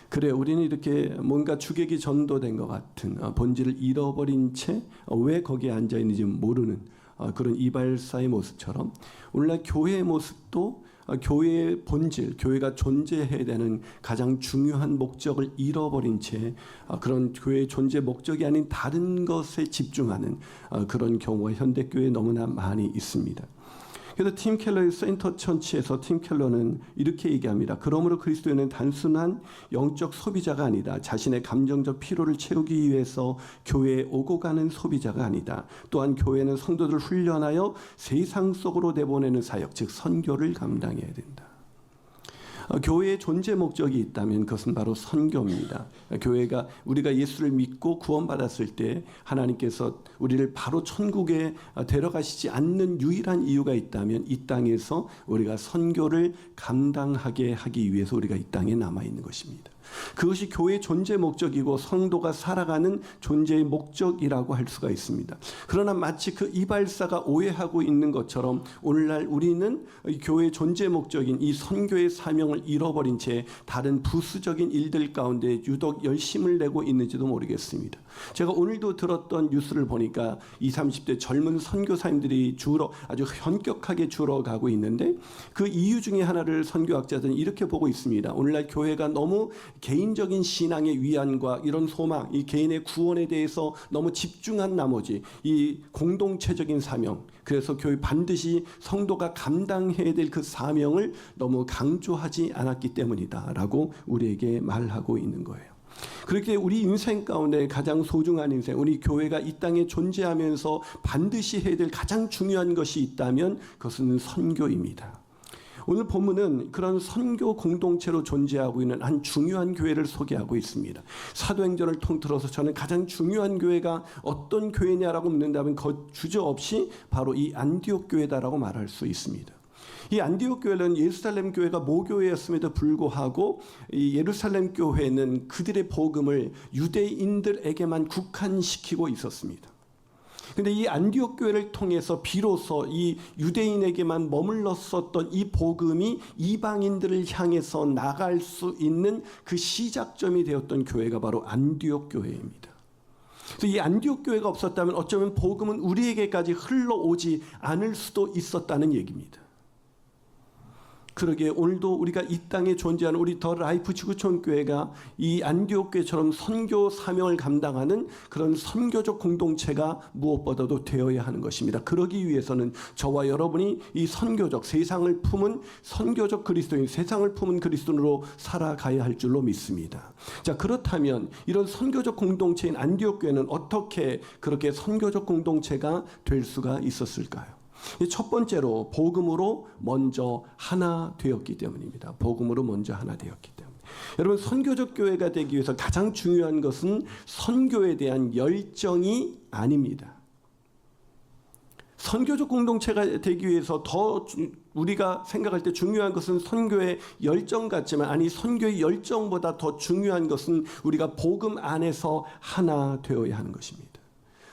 그래, 우리는 이렇게 뭔가 주객이 전도된 것 같은 본질을 잃어버린 채 왜 거기에 앉아 있는지 모르는 그런 이발사의 모습처럼 오늘날 교회의 모습도 교회의 본질, 교회가 존재해야 되는 가장 중요한 목적을 잃어버린 채 그런 교회의 존재 목적이 아닌 다른 것에 집중하는 그런 경우가 현대교회에 너무나 많이 있습니다. 그래서 팀 켈러의 센터 처치에서 팀 켈러는 이렇게 얘기합니다. 그러므로 그리스도인은 단순한 영적 소비자가 아니다. 자신의 감정적 피로를 채우기 위해서 교회에 오고 가는 소비자가 아니다. 또한 교회는 성도들을 훈련하여 세상 속으로 내보내는 사역, 즉 선교를 감당해야 된다. 교회의 존재 목적이 있다면 그것은 바로 선교입니다. 교회가 우리가 예수를 믿고 구원받았을 때 하나님께서 우리를 바로 천국에 데려가시지 않는 유일한 이유가 있다면 이 땅에서 우리가 선교를 감당하게 하기 위해서 우리가 이 땅에 남아있는 것입니다. 그것이 교회의 존재 목적이고 성도가 살아가는 존재의 목적이라고 할 수가 있습니다. 그러나 마치 그 이발사가 오해하고 있는 것처럼 오늘날 우리는 교회의 존재 목적인 이 선교의 사명을 잃어버린 채 다른 부수적인 일들 가운데 유독 열심을 내고 있는지도 모르겠습니다. 제가 오늘도 들었던 뉴스를 보니까 20, 30대 젊은 선교사님들이 아주 현격하게 줄어가고 있는데 그 이유 중에 하나를 선교학자들은 이렇게 보고 있습니다. 오늘날 교회가 너무 개인적인 신앙의 위안과 이런 소망, 이 개인의 구원에 대해서 너무 집중한 나머지 이 공동체적인 사명, 그래서 교회 반드시 성도가 감당해야 될 그 사명을 너무 강조하지 않았기 때문이다라고 우리에게 말하고 있는 거예요. 그렇게 우리 인생 가운데 가장 소중한 인생, 우리 교회가 이 땅에 존재하면서 반드시 해야 될 가장 중요한 것이 있다면 그것은 선교입니다. 오늘 본문은 그런 선교 공동체로 존재하고 있는 한 중요한 교회를 소개하고 있습니다. 사도행전을 통틀어서 저는 가장 중요한 교회가 어떤 교회냐라고 묻는다면 주저없이 바로 이 안디옥 교회다라고 말할 수 있습니다. 이 안디옥 교회는 예루살렘 교회가 모교회였음에도 불구하고 이 예루살렘 교회는 그들의 복음을 유대인들에게만 국한시키고 있었습니다. 근데 이 안디옥 교회를 통해서 비로소 이 유대인에게만 머물렀었던 이 복음이 이방인들을 향해서 나갈 수 있는 그 시작점이 되었던 교회가 바로 안디옥 교회입니다. 그래서 이 안디옥 교회가 없었다면 어쩌면 복음은 우리에게까지 흘러오지 않을 수도 있었다는 얘기입니다. 그러기에 오늘도 우리가 이 땅에 존재하는 우리 더 라이프 지구촌 교회가 이 안디옥 교회처럼 선교 사명을 감당하는 그런 선교적 공동체가 무엇보다도 되어야 하는 것입니다. 그러기 위해서는 저와 여러분이 이 선교적 세상을 품은 선교적 그리스도인, 세상을 품은 그리스도인으로 살아가야 할 줄로 믿습니다. 자, 그렇다면 이런 선교적 공동체인 안디옥 교회는 어떻게 그렇게 선교적 공동체가 될 수가 있었을까요? 첫 번째로 복음으로 먼저 하나 되었기 때문입니다. 복음으로 먼저 하나 되었기 때문에. 여러분, 선교적 교회가 되기 위해서 가장 중요한 것은 선교에 대한 열정이 아닙니다. 선교적 공동체가 되기 위해서 더 우리가 생각할 때 중요한 것은 선교의 열정 같지만 아니, 선교의 열정보다 더 중요한 것은 우리가 복음 안에서 하나 되어야 하는 것입니다.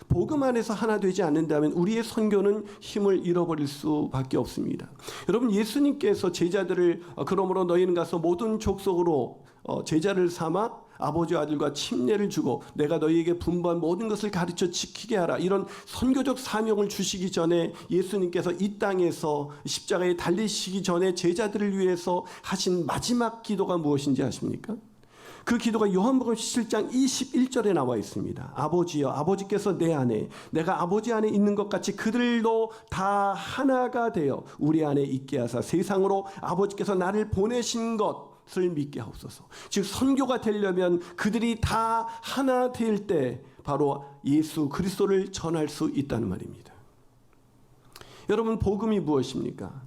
복음 안에서 하나 되지 않는다면 우리의 선교는 힘을 잃어버릴 수밖에 없습니다. 여러분, 예수님께서 제자들을 그러므로 너희는 가서 모든 족속으로 제자를 삼아 아버지와 아들과 침례를 주고 내가 너희에게 분부한 모든 것을 가르쳐 지키게 하라, 이런 선교적 사명을 주시기 전에 예수님께서 이 땅에서 십자가에 달리시기 전에 제자들을 위해서 하신 마지막 기도가 무엇인지 아십니까? 그 기도가 요한복음 17장 21절에 나와 있습니다. 아버지여, 아버지께서 내 안에, 내가 아버지 안에 있는 것 같이 그들도 다 하나가 되어 우리 안에 있게 하사 세상으로 아버지께서 나를 보내신 것을 믿게 하옵소서. 즉, 선교가 되려면 그들이 다 하나 될 때 바로 예수 그리스도를 전할 수 있다는 말입니다. 여러분, 복음이 무엇입니까?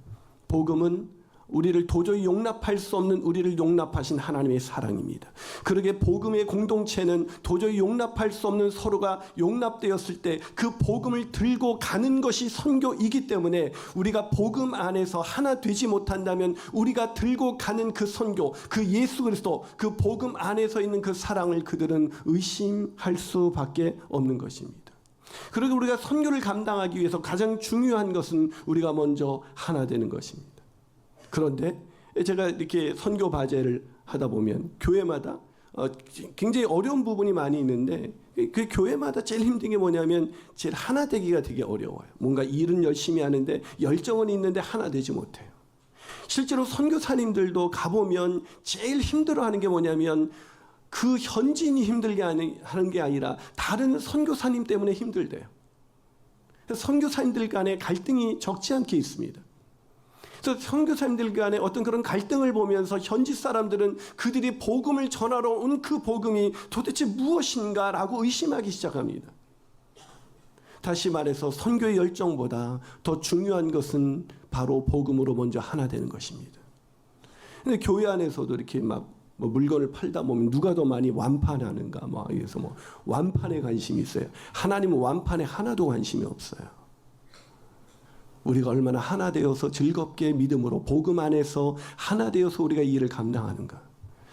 복음은 우리를 도저히 용납할 수 없는 우리를 용납하신 하나님의 사랑입니다. 그러게 복음의 공동체는 도저히 용납할 수 없는 서로가 용납되었을 때 그 복음을 들고 가는 것이 선교이기 때문에 우리가 복음 안에서 하나 되지 못한다면 우리가 들고 가는 그 선교, 그 예수 그리스도, 그 복음 안에서 있는 그 사랑을 그들은 의심할 수밖에 없는 것입니다. 그러게 우리가 선교를 감당하기 위해서 가장 중요한 것은 우리가 먼저 하나 되는 것입니다. 그런데 제가 이렇게 선교 과제를 하다 보면 교회마다 굉장히 어려운 부분이 많이 있는데 그 교회마다 제일 힘든 게 뭐냐면 제일 하나 되기가 되게 어려워요. 뭔가 일은 열심히 하는데 열정은 있는데 하나 되지 못해요. 실제로 선교사님들도 가보면 제일 힘들어하는 게 뭐냐면 그 현지인이 힘들게 하는 게 아니라 다른 선교사님 때문에 힘들대요. 선교사님들 간에 갈등이 적지 않게 있습니다. 그래서 선교사님들 간에 어떤 그런 갈등을 보면서 현지 사람들은 그들이 복음을 전하러 온 그 복음이 도대체 무엇인가라고 의심하기 시작합니다. 다시 말해서 선교의 열정보다 더 중요한 것은 바로 복음으로 먼저 하나 되는 것입니다. 근데 교회 안에서도 이렇게 막 물건을 팔다 보면 누가 더 많이 완판하는가 그래서 완판에 관심이 있어요. 하나님은 완판에 하나도 관심이 없어요. 우리가 얼마나 하나 되어서 즐겁게 믿음으로 복음 안에서 하나 되어서 우리가 이 일을 감당하는가.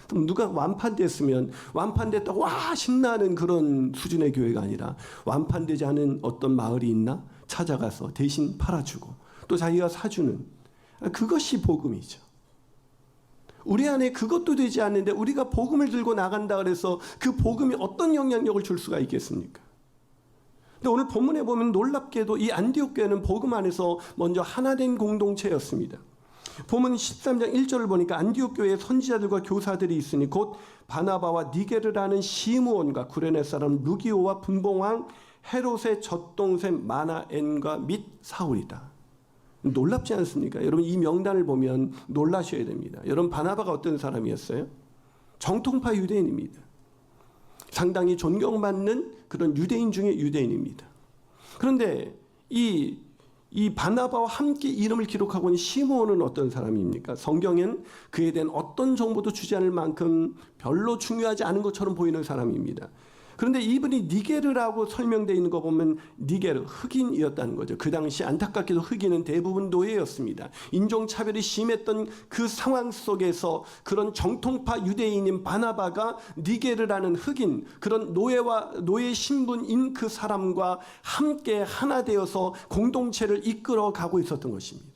그럼 누가 완판됐으면 완판됐다고 와 신나는 그런 수준의 교회가 아니라 완판되지 않은 어떤 마을이 있나 찾아가서 대신 팔아주고 또 자기가 사주는 그것이 복음이죠. 우리 안에 그것도 되지 않는데 우리가 복음을 들고 나간다 그래서 그 복음이 어떤 영향력을 줄 수가 있겠습니까? 근데 오늘 본문에 보면 놀랍게도 이 안디옥 교회는 복음 안에서 먼저 하나된 공동체였습니다. 본문 13장 1절을 보니까 안디옥 교회에 선지자들과 교사들이 있으니 곧 바나바와 니게르라는 시므온과 구레네 사람 루기오와 분봉왕 헤롯의 젖동생 마나엔과 및 사울이다. 놀랍지 않습니까? 여러분 이 명단을 보면 놀라셔야 됩니다. 여러분 바나바가 어떤 사람이었어요? 정통파 유대인입니다. 상당히 존경받는 그런 유대인 중에 유대인입니다. 그런데 이 바나바와 함께 이름을 기록하고 있는 시므온은 어떤 사람입니까? 성경엔 그에 대한 어떤 정보도 주지 않을 만큼 별로 중요하지 않은 것처럼 보이는 사람입니다. 그런데 이분이 니게르라고 설명되어 있는 거 보면 니게르, 흑인이었다는 거죠. 그 당시 안타깝게도 흑인은 대부분 노예였습니다. 인종차별이 심했던 그 상황 속에서 그런 정통파 유대인인 바나바가 니게르라는 흑인, 그런 노예 신분인 그 사람과 함께 하나 되어서 공동체를 이끌어 가고 있었던 것입니다.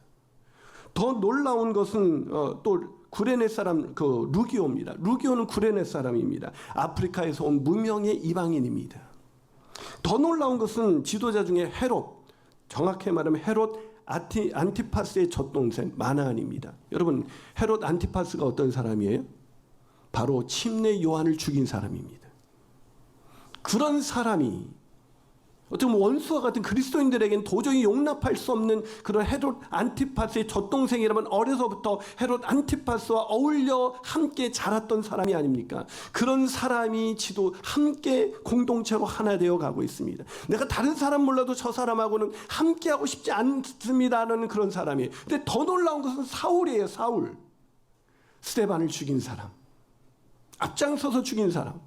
더 놀라운 것은 또 구레네 사람 루기오입니다. 루기오는 구레네 사람입니다. 아프리카에서 온 무명의 이방인입니다. 더 놀라운 것은 지도자 중에 헤롯, 정확히 말하면 헤롯 안티파스의 젖동생 마나안입니다. 여러분 헤롯 안티파스가 어떤 사람이에요? 바로 침례 요한을 죽인 사람입니다. 그런 사람이 어쩌면 원수와 같은 그리스도인들에겐 도저히 용납할 수 없는 그런 헤롯 안티파스의 젖동생이라면 어려서부터 헤롯 안티파스와 어울려 함께 자랐던 사람이 아닙니까? 그런 사람이 함께 공동체로 하나 되어 가고 있습니다. 내가 다른 사람 몰라도 저 사람하고는 함께하고 싶지 않습니다라는 그런 사람이에요. 근데 더 놀라운 것은 사울이에요. 사울. 스데반을 죽인 사람. 앞장서서 죽인 사람.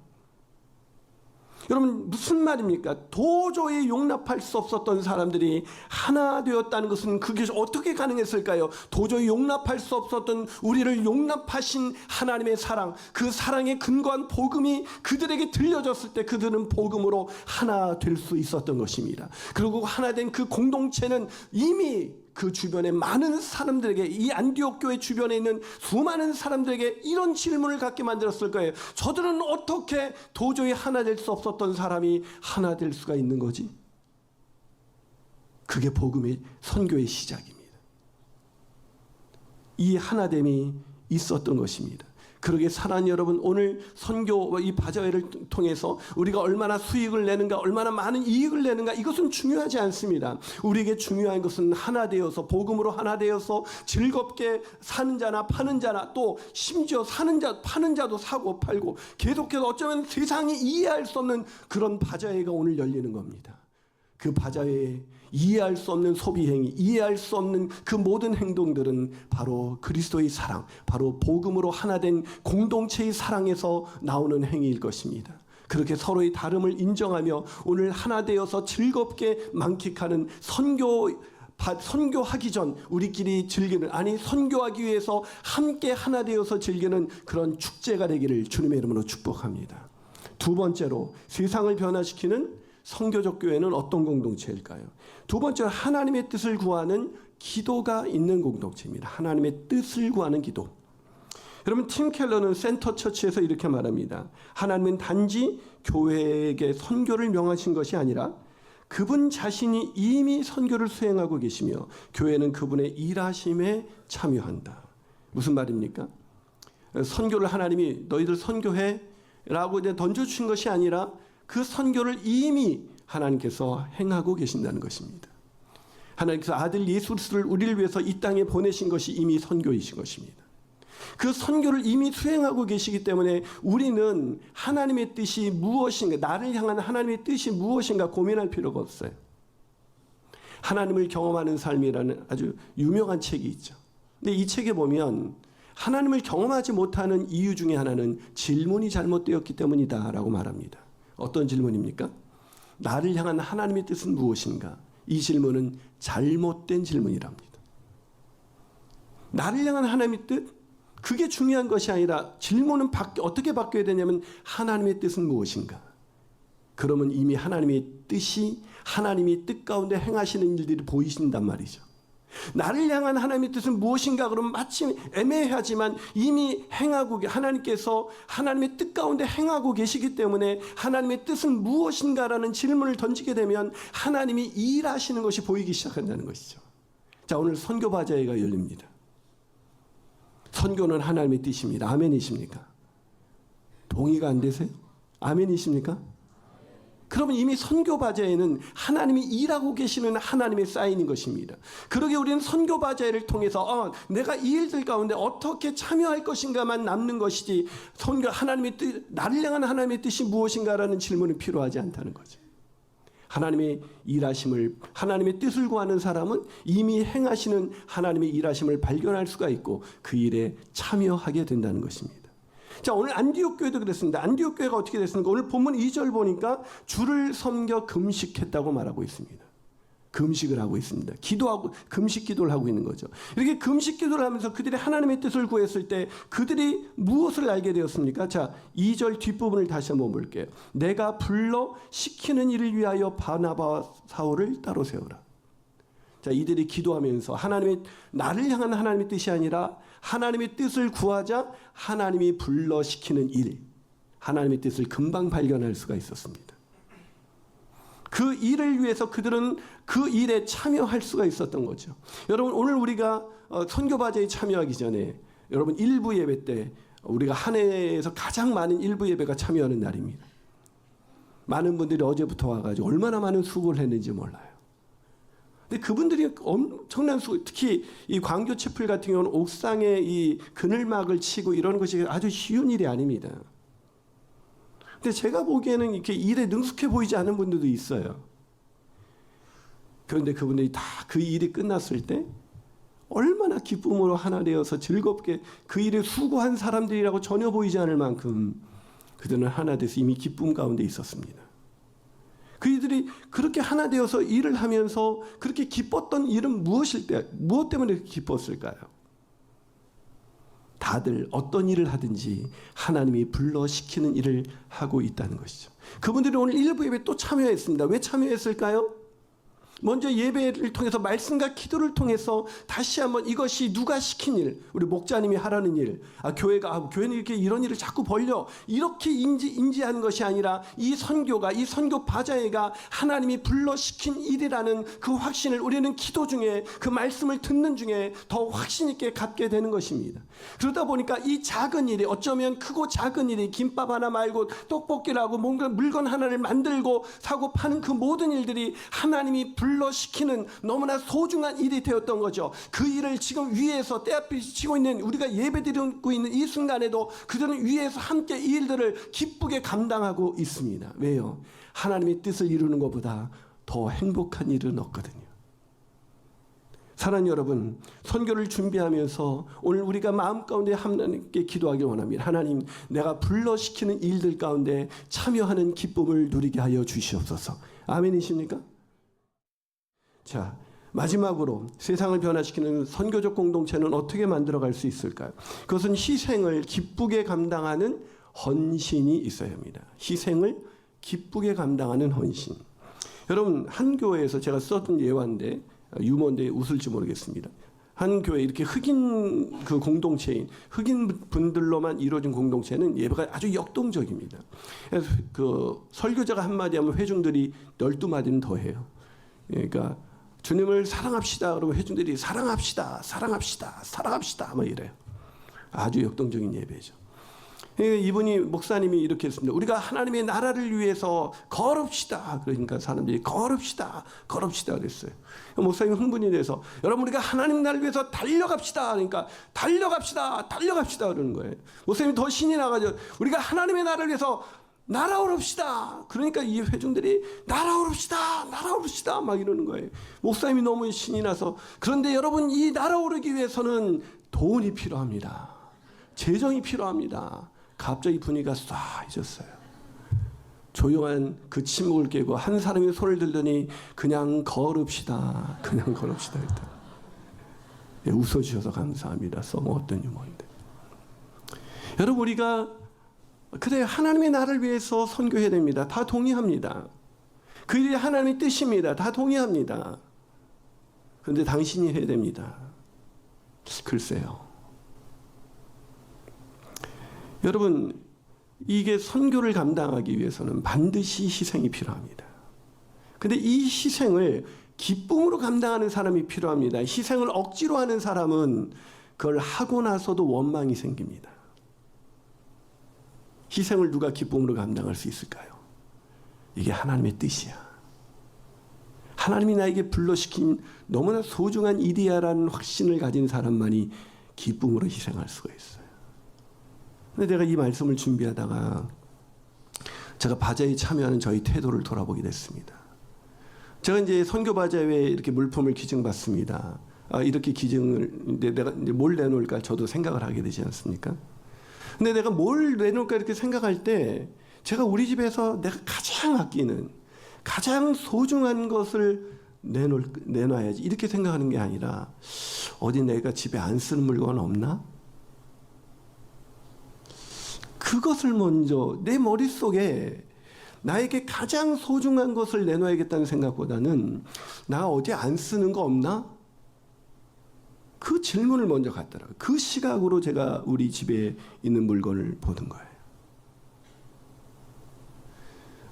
여러분 무슨 말입니까? 도저히 용납할 수 없었던 사람들이 하나 되었다는 것은 그게 어떻게 가능했을까요? 도저히 용납할 수 없었던 우리를 용납하신 하나님의 사랑, 그 사랑에 근거한 복음이 그들에게 들려졌을 때 그들은 복음으로 하나 될 수 있었던 것입니다. 그리고 하나 된 그 공동체는 이미 그 주변에 많은 사람들에게, 이 안디옥 교회 주변에 있는 수많은 사람들에게 이런 질문을 갖게 만들었을 거예요. 저들은 어떻게 도저히 하나 될 수 없었던 사람이 하나 될 수가 있는 거지? 그게 복음의 선교의 시작입니다. 이 하나됨이 있었던 것입니다. 그러게 사랑하는 여러분, 오늘 선교 이 바자회를 통해서 우리가 얼마나 수익을 내는가, 얼마나 많은 이익을 내는가, 이것은 중요하지 않습니다. 우리에게 중요한 것은 하나 되어서, 복음으로 하나 되어서 즐겁게 사는 자나 파는 자나, 또 심지어 사는 자 파는 자도 사고 팔고 계속해서 어쩌면 세상이 이해할 수 없는 그런 바자회가 오늘 열리는 겁니다. 그 바자회에 이해할 수 없는 소비 행위, 이해할 수 없는 그 모든 행동들은 바로 그리스도의 사랑, 바로 복음으로 하나 된 공동체의 사랑에서 나오는 행위일 것입니다. 그렇게 서로의 다름을 인정하며 오늘 하나 되어서 즐겁게 만끽하는 선교하기 전 우리끼리 즐기는, 아니 선교하기 위해서 함께 하나 되어서 즐기는 그런 축제가 되기를 주님의 이름으로 축복합니다. 두 번째로, 세상을 변화시키는 선교적 교회는 어떤 공동체일까요? 두 번째로, 하나님의 뜻을 구하는 기도가 있는 공동체입니다. 하나님의 뜻을 구하는 기도. 여러분, 팀 켈러는 센터 처치에서 이렇게 말합니다. 하나님은 단지 교회에게 선교를 명하신 것이 아니라 그분 자신이 이미 선교를 수행하고 계시며 교회는 그분의 일하심에 참여한다. 무슨 말입니까? 선교를 하나님이 너희들 선교해 라고 던져주신 것이 아니라 그 선교를 이미 하나님께서 행하고 계신다는 것입니다. 하나님께서 아들 예수 그리스도를 우리를 위해서 이 땅에 보내신 것이 이미 선교이신 것입니다. 그 선교를 이미 수행하고 계시기 때문에 우리는 하나님의 뜻이 무엇인가, 나를 향한 하나님의 뜻이 무엇인가 고민할 필요가 없어요. 하나님을 경험하는 삶이라는 아주 유명한 책이 있죠. 근데 이 책에 보면 하나님을 경험하지 못하는 이유 중에 하나는 질문이 잘못되었기 때문이다라고 말합니다. 어떤 질문입니까? 나를 향한 하나님의 뜻은 무엇인가? 이 질문은 잘못된 질문이랍니다. 나를 향한 하나님의 뜻? 그게 중요한 것이 아니라 질문은 어떻게 바뀌어야 되냐면 하나님의 뜻은 무엇인가? 그러면 이미 하나님의 뜻이 하나님이 뜻 가운데 행하시는 일들이 보이신단 말이죠. 나를 향한 하나님의 뜻은 무엇인가? 그러면 마침 애매하지만 이미 행하고 하나님께서 하나님의 뜻 가운데 행하고 계시기 때문에 하나님의 뜻은 무엇인가라는 질문을 던지게 되면 하나님이 일하시는 것이 보이기 시작한다는 것이죠. 자, 오늘 선교 바자회가 열립니다. 선교는 하나님의 뜻입니다. 아멘이십니까? 동의가 안 되세요? 아멘이십니까? 그러면 이미 선교 바자회는 하나님이 일하고 계시는 하나님의 사인인 것입니다. 그러게 우리는 선교 바자회를 통해서 내가 이 일들 가운데 어떻게 참여할 것인가만 남는 것이지 선교 하나님의 뜻, 나를 향한 하나님의 뜻이 무엇인가라는 질문이 필요하지 않다는 거죠. 하나님의 일하심을, 하나님의 뜻을 구하는 사람은 이미 행하시는 하나님의 일하심을 발견할 수가 있고 그 일에 참여하게 된다는 것입니다. 자, 오늘 안디옥 교회도 그랬습니다. 안디옥 교회가 어떻게 됐습니까? 오늘 본문 2절 보니까 주를 섬겨 금식했다고 말하고 있습니다. 금식을 하고 있습니다. 기도하고 금식 기도를 하고 있는 거죠. 이렇게 금식 기도를 하면서 그들이 하나님의 뜻을 구했을 때 그들이 무엇을 알게 되었습니까? 자, 2절 뒷부분을 다시 한번 볼게요. 내가 불러 시키는 일을 위하여 바나바와 사울을 따로 세우라. 자, 이들이 기도하면서 하나님의 나를 향한 하나님의 뜻이 아니라 하나님의 뜻을 구하자 하나님이 불러 시키는 일, 하나님의 뜻을 금방 발견할 수가 있었습니다. 그 일을 위해서 그들은 그 일에 참여할 수가 있었던 거죠. 여러분, 오늘 우리가 선교바자에 참여하기 전에 여러분 일부 예배 때 우리가 한 해에서 가장 많은 일부 예배가 참여하는 날입니다. 많은 분들이 어제부터 와가지고 얼마나 많은 수고를 했는지 몰라요. 근데 그분들이 엄청난 수고, 특히 이 광교 채플 같은 경우는 옥상에 이 그늘막을 치고 이런 것이 아주 쉬운 일이 아닙니다. 근데 제가 보기에는 이렇게 일에 능숙해 보이지 않은 분들도 있어요. 그런데 그분들이 다 그 일이 끝났을 때 얼마나 기쁨으로 하나 되어서 즐겁게 그 일에 수고한 사람들이라고 전혀 보이지 않을 만큼 그들은 하나 돼서 이미 기쁨 가운데 있었습니다. 그들이 그렇게 하나 되어서 일을 하면서 그렇게 기뻤던 일은 무엇 때문에 기뻤을까요? 다들 어떤 일을 하든지 하나님이 불러 시키는 일을 하고 있다는 것이죠. 그분들이 오늘 일부 예배 또 참여했습니다. 왜 참여했을까요? 먼저 예배를 통해서 말씀과 기도를 통해서 다시 한번 이것이 누가 시킨 일, 우리 목자님이 하라는 일, 교회는 이렇게 이런 일을 자꾸 벌려 이렇게 인지한 것이 아니라 이 선교 바자회가 하나님이 불러 시킨 일이라는 그 확신을 우리는 기도 중에 그 말씀을 듣는 중에 더 확신 있게 갖게 되는 것입니다. 그러다 보니까 이 작은 일이 어쩌면 크고 작은 일이 김밥 하나 말고 떡볶이를 하고 뭔가 물건 하나를 만들고 사고 파는 그 모든 일들이 하나님이 불러시키는 너무나 소중한 일이 되었던 거죠. 그 일을 지금 위에서 때앞에 치고 있는 우리가 예배드리고 있는 이 순간에도 그들은 위에서 함께 이 일들을 기쁘게 감당하고 있습니다. 왜요? 하나님의 뜻을 이루는 것보다 더 행복한 일은 없거든요. 사랑하는 여러분, 선교를 준비하면서 오늘 우리가 마음 가운데 하나님께 기도하길 원합니다. 하나님, 내가 불러시키는 일들 가운데 참여하는 기쁨을 누리게 하여 주시옵소서. 아멘이십니까? 자, 마지막으로 세상을 변화시키는 선교적 공동체는 어떻게 만들어갈 수 있을까요? 그것은 희생을 기쁘게 감당하는 헌신이 있어야 합니다. 희생을 기쁘게 감당하는 헌신. 여러분, 한 교회에서 제가 썼던 예화인데 유머인데 웃을지 모르겠습니다. 한 교회 이렇게 흑인 그 공동체인 흑인 분들로만 이루어진 공동체는 예배가 아주 역동적입니다. 그래서 그 설교자가 한마디 하면 회중들이 12마디는 더 해요. 그러니까 주님을 사랑합시다 그러면 회중들이 사랑합시다 사랑합시다 사랑합시다 막 이래요. 아주 역동적인 예배죠. 이분이 목사님이 이렇게 했습니다. 우리가 하나님의 나라를 위해서 걸읍시다. 그러니까 사람들이 걸읍시다 걸읍시다 그랬어요. 목사님이 흥분이 돼서 여러분 우리가 하나님 나라를 위해서 달려갑시다. 그러니까 달려갑시다 달려갑시다 그러는 거예요. 목사님이 더 신이 나가지고 우리가 하나님의 나라를 위해서 날아오릅시다. 그러니까 이 회중들이 날아오릅시다 날아오릅시다 막 이러는 거예요. 목사님이 너무 신이 나서 그런데 여러분 이 날아오르기 위해서는 돈이 필요합니다. 재정이 필요합니다. 갑자기 분위기가 쏴해졌어요. 조용한 그 침묵을 깨고 한 사람이 손을 들더니 그냥 걸읍시다 그냥 걸읍시다 일단. 네, 웃어주셔서 감사합니다. 써먹었던 유머인데 여러분 우리가 그래 하나님의 나라를 위해서 선교해야 됩니다. 다 동의합니다. 그 일이 하나님의 뜻입니다. 다 동의합니다. 그런데 당신이 해야 됩니다. 글쎄요. 여러분 이게 선교를 감당하기 위해서는 반드시 희생이 필요합니다. 그런데 이 희생을 기쁨으로 감당하는 사람이 필요합니다. 희생을 억지로 하는 사람은 그걸 하고 나서도 원망이 생깁니다. 희생을 누가 기쁨으로 감당할 수 있을까요? 이게 하나님의 뜻이야. 하나님이 나에게 불러시킨 너무나 소중한 일이야라는 확신을 가진 사람만이 기쁨으로 희생할 수가 있어요. 근데 내가 이 말씀을 준비하다가 제가 바자회에 참여하는 저희 태도를 돌아보게 됐습니다. 제가 이제 선교 바자회에 이렇게 물품을 기증받습니다. 이렇게 기증을 내가 이제 뭘 내놓을까 저도 생각을 하게 되지 않습니까? 근데 내가 뭘 내놓을까 이렇게 생각할 때 제가 우리 집에서 내가 가장 아끼는 가장 소중한 것을 내놔야지 이렇게 생각하는 게 아니라 어디 내가 집에 안 쓰는 물건 없나? 그것을 먼저 내 머릿속에 나에게 가장 소중한 것을 내놔야겠다는 생각보다는 나 어디 안 쓰는 거 없나? 그 질문을 먼저 갖더라고요. 그 시각으로 제가 우리 집에 있는 물건을 보는 거예요.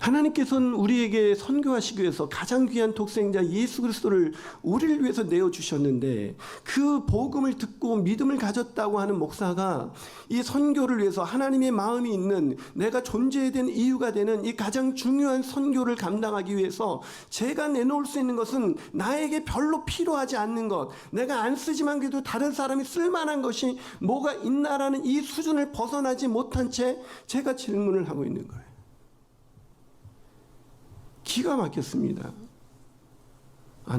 하나님께서는 우리에게 선교하시기 위해서 가장 귀한 독생자 예수 그리스도를 우리를 위해서 내어주셨는데 그 복음을 듣고 믿음을 가졌다고 하는 목사가 이 선교를 위해서 하나님의 마음이 있는 내가 존재해야 되는 이유가 되는 이 가장 중요한 선교를 감당하기 위해서 제가 내놓을 수 있는 것은 나에게 별로 필요하지 않는 것, 내가 안 쓰지만 그래도 다른 사람이 쓸만한 것이 뭐가 있나라는 이 수준을 벗어나지 못한 채 제가 질문을 하고 있는 거예요. 기가 막혔습니다.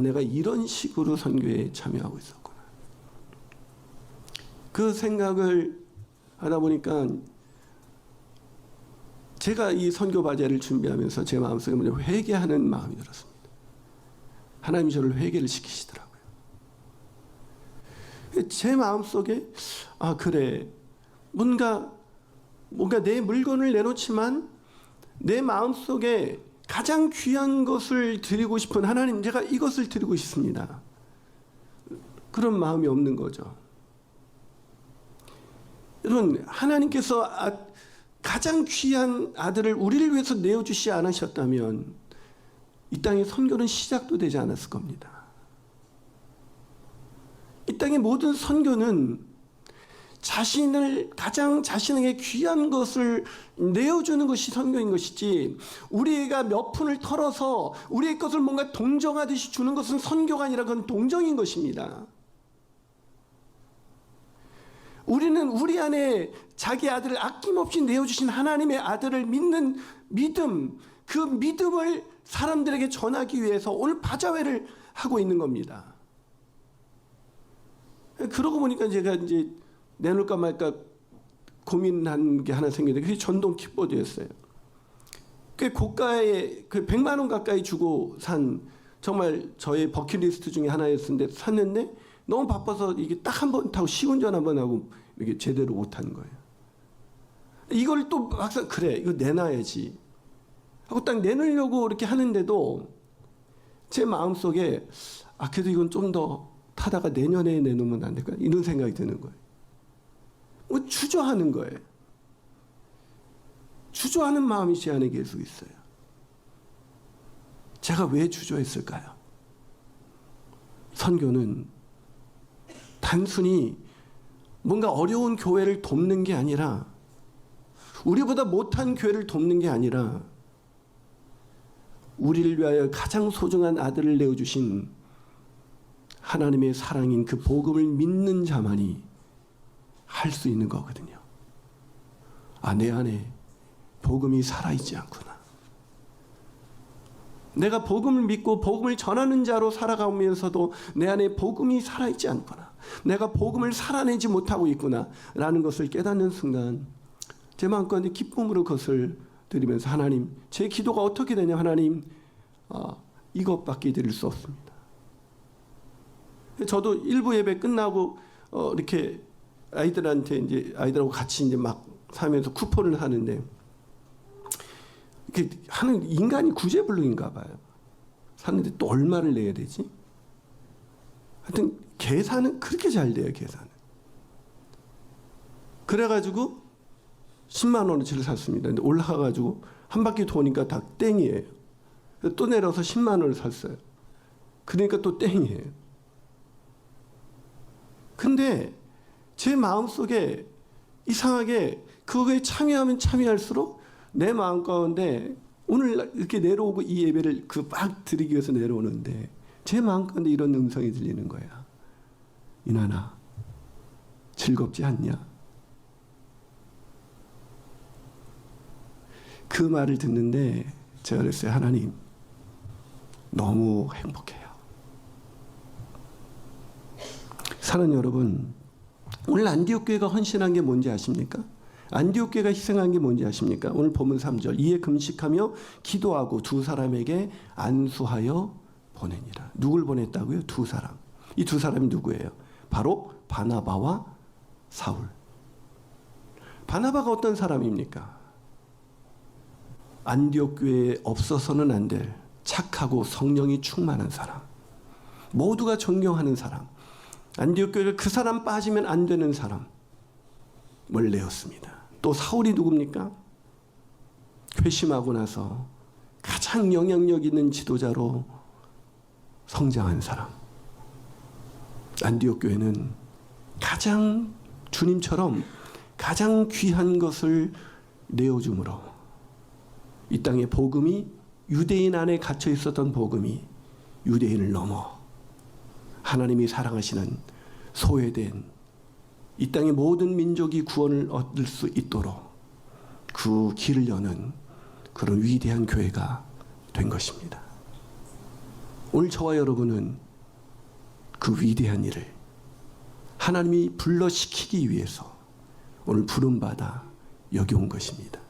내가 이런 식으로 선교에 참여하고 있었구나. 그 생각을 하다 보니까 제가 이 선교 바자를 준비하면서 제 마음속에 먼저 회개하는 마음이 들었습니다. 하나님이 저를 회개를 시키시더라고요. 제 마음속에 그래 뭔가 내 물건을 내놓지만 내 마음속에 가장 귀한 것을 드리고 싶은 하나님, 제가 이것을 드리고 싶습니다. 그런 마음이 없는 거죠. 여러분, 하나님께서 가장 귀한 아들을 우리를 위해서 내어주시 않으셨다면 이 땅의 선교는 시작도 되지 않았을 겁니다. 이 땅의 모든 선교는 자신에게 귀한 것을 내어주는 것이 선교인 것이지 우리가 몇 푼을 털어서 우리의 것을 뭔가 동정하듯이 주는 것은 선교가 아니라 그건 동정인 것입니다. 우리는 우리 안에 자기 아들을 아낌없이 내어주신 하나님의 아들을 믿는 믿음, 그 믿음을 사람들에게 전하기 위해서 오늘 바자회를 하고 있는 겁니다. 그러고 보니까 제가 이제 내놓을까 말까 고민한 게 하나 생겼는데 그게 전동 킥보드였어요. 꽤 고가의 100만 원 가까이 주고 산 정말 저의 버킷리스트 중에 하나였는데 샀는데 너무 바빠서 이게 딱 한 번 타고 시운전 한 번 하고 이게 제대로 못 한 거예요. 이걸 또 막상 그래 이거 내놔야지 하고 딱 내놓으려고 이렇게 하는데도 제 마음속에 그래도 이건 좀 더 못하다가 내년에 내놓으면 안 될까? 이런 생각이 드는 거예요. 뭐 주저하는 거예요. 주저하는 마음이 제 안에 계속 있어요. 제가 왜 주저했을까요? 선교는 단순히 뭔가 어려운 교회를 돕는 게 아니라, 우리보다 못한 교회를 돕는 게 아니라, 우리를 위하여 가장 소중한 아들을 내어주신 하나님의 사랑인 그 복음을 믿는 자만이 할 수 있는 거거든요. 아, 내 안에 복음이 살아있지 않구나. 내가 복음을 믿고 복음을 전하는 자로 살아가면서도 내 안에 복음이 살아있지 않구나. 내가 복음을 살아내지 못하고 있구나 라는 것을 깨닫는 순간 제 마음가운데 기쁨으로 그것을 드리면서, 하나님, 제 기도가 어떻게 되냐, 하나님, 이것밖에 드릴 수 없습니다. 저도 일부 예배 끝나고 이렇게 아이들한테 이제 아이들하고 같이 이제 막 살면서 쿠폰을 하는데, 이렇게 하는 인간이 구제불능인가 봐요. 사는데 또 얼마를 내야 되지? 하여튼 계산은 그렇게 잘 돼요, 계산은. 그래가지고 10만 원어치를 샀습니다. 근데 올라가가지고 한 바퀴 도니까 다 땡이에요. 또 내려서 10만 원을 샀어요. 그러니까 또 땡이에요. 근데 제 마음속에 이상하게 그거에 참여하면 참여할수록 내 마음 가운데, 오늘 이렇게 내려오고 이 예배를 막 드리기 위해서 내려오는데 제 마음 가운데 이런 음성이 들리는 거야. 이나나, 즐겁지 않냐? 그 말을 듣는데 제가 그랬어요. 하나님, 너무 행복해요. 사랑하는 여러분, 오늘 안디옥 교회가 헌신한 게 뭔지 아십니까? 안디옥 교회가 희생한 게 뭔지 아십니까? 오늘 본문 3절, 이에 금식하며 기도하고 두 사람에게 안수하여 보내니라. 누굴 보냈다고요? 두 사람. 이 두 사람이 누구예요? 바로 바나바와 사울. 바나바가 어떤 사람입니까? 안디옥 교회에 없어서는 안 될 착하고 성령이 충만한 사람, 모두가 존경하는 사람, 안디옥 교회를 그 사람 빠지면 안 되는 사람을 내었습니다. 또 사울이 누굽니까? 회심하고 나서 가장 영향력 있는 지도자로 성장한 사람. 안디옥 교회는 가장 주님처럼 가장 귀한 것을 내어줌으로 이 땅의 복음이, 유대인 안에 갇혀 있었던 복음이 유대인을 넘어 하나님이 사랑하시는 소외된 이 땅의 모든 민족이 구원을 얻을 수 있도록 그 길을 여는 그런 위대한 교회가 된 것입니다. 오늘 저와 여러분은 그 위대한 일을 하나님이 불러시키기 위해서 오늘 부름받아 여기 온 것입니다.